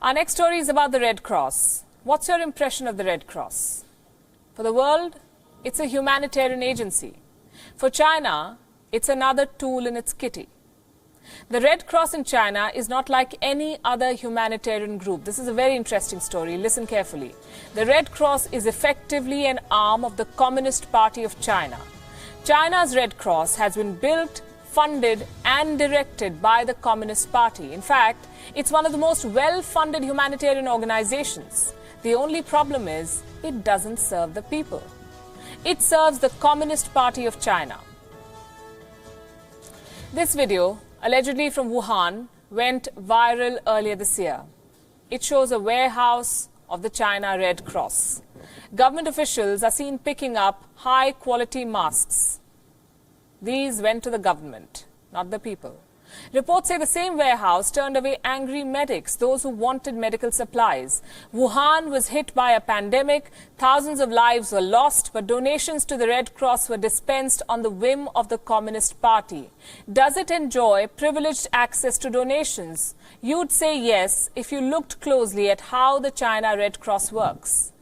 Our next story is about the Red Cross. What's your impression of the Red Cross? For the world, it's a humanitarian agency. For China, it's another tool in its kitty. The Red Cross in China is not like any other humanitarian group. This is a very interesting story. Listen carefully. The Red Cross is effectively an arm of the Communist Party of China. China's Red Cross has been built, funded and directed by the Communist Party. In fact, it's one of the most well-funded humanitarian organizations. The only problem is it doesn't serve the people. It serves the Communist Party of China. This video, allegedly from Wuhan, went viral earlier this year. It shows a warehouse of the China Red Cross. Government officials are seen picking up high-quality masks. These went to the government, not the people. Reports say the same warehouse turned away angry medics, those who wanted medical supplies. Wuhan was hit by a pandemic. Thousands of lives were lost, but donations to the Red Cross were dispensed on the whim of the Communist Party. Does it enjoy privileged access to donations? You'd say yes if you looked closely at how the China Red Cross works.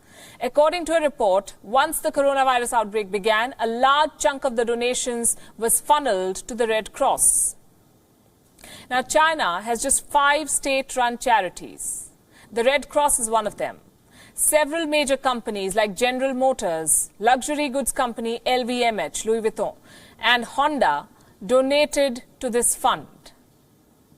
According to a report, once the coronavirus outbreak began, a large chunk of the donations was funneled to the Red Cross. Now, China has just 5 state-run charities. The Red Cross is one of them. Several major companies like General Motors, luxury goods company LVMH, Louis Vuitton, and Honda donated to this fund.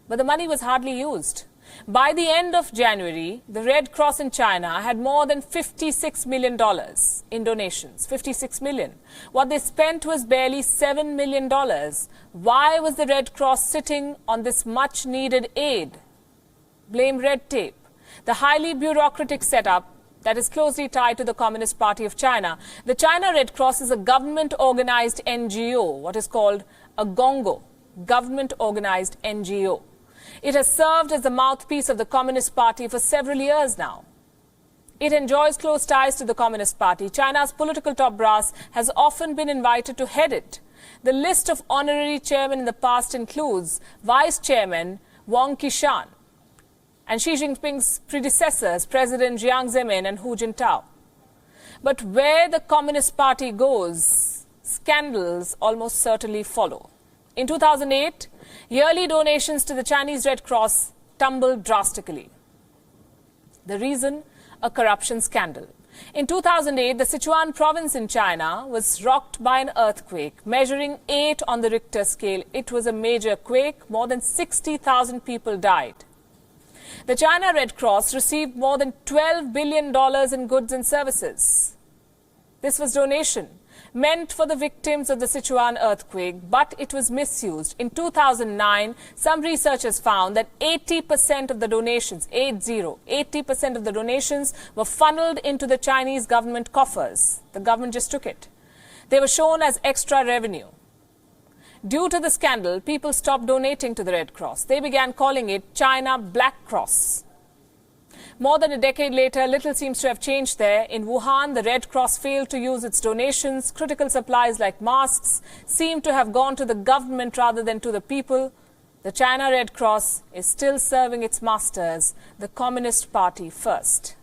But the money was hardly used. By the end of January, the Red Cross in China had more than $56 million in donations. 56 million. What they spent was barely $7 million. Why was the Red Cross sitting on this much-needed aid? Blame red tape. The highly bureaucratic setup that is closely tied to the Communist Party of China. The China Red Cross is a government-organized NGO, what is called a gongo, government-organized NGO. It has served as the mouthpiece of the Communist Party for several years now. It enjoys close ties to the Communist Party. China's political top brass has often been invited to head it. The list of honorary chairmen in the past includes Vice Chairman Wang Qishan and Xi Jinping's predecessors, President Jiang Zemin and Hu Jintao. But where the Communist Party goes, scandals almost certainly follow. In 2008, yearly donations to the Chinese Red Cross tumbled drastically. The reason? A corruption scandal. In 2008, the Sichuan province in China was rocked by an earthquake, measuring 8 on the Richter scale. It was a major quake. More than 60,000 people died. The China Red Cross received more than $12 billion in goods and services. This was donation meant for the victims of the Sichuan earthquake, but it was misused. In 2009, some researchers found that 80% of the donations, 80% of the donations were funneled into the Chinese government coffers. The government just took it. They were shown as extra revenue. Due to the scandal, people stopped donating to the Red Cross. They began calling it China Black Cross. More than a decade later, little seems to have changed there. In Wuhan, the Red Cross failed to use its donations. Critical supplies like masks seem to have gone to the government rather than to the people. The China Red Cross is still serving its masters, the Communist Party, first.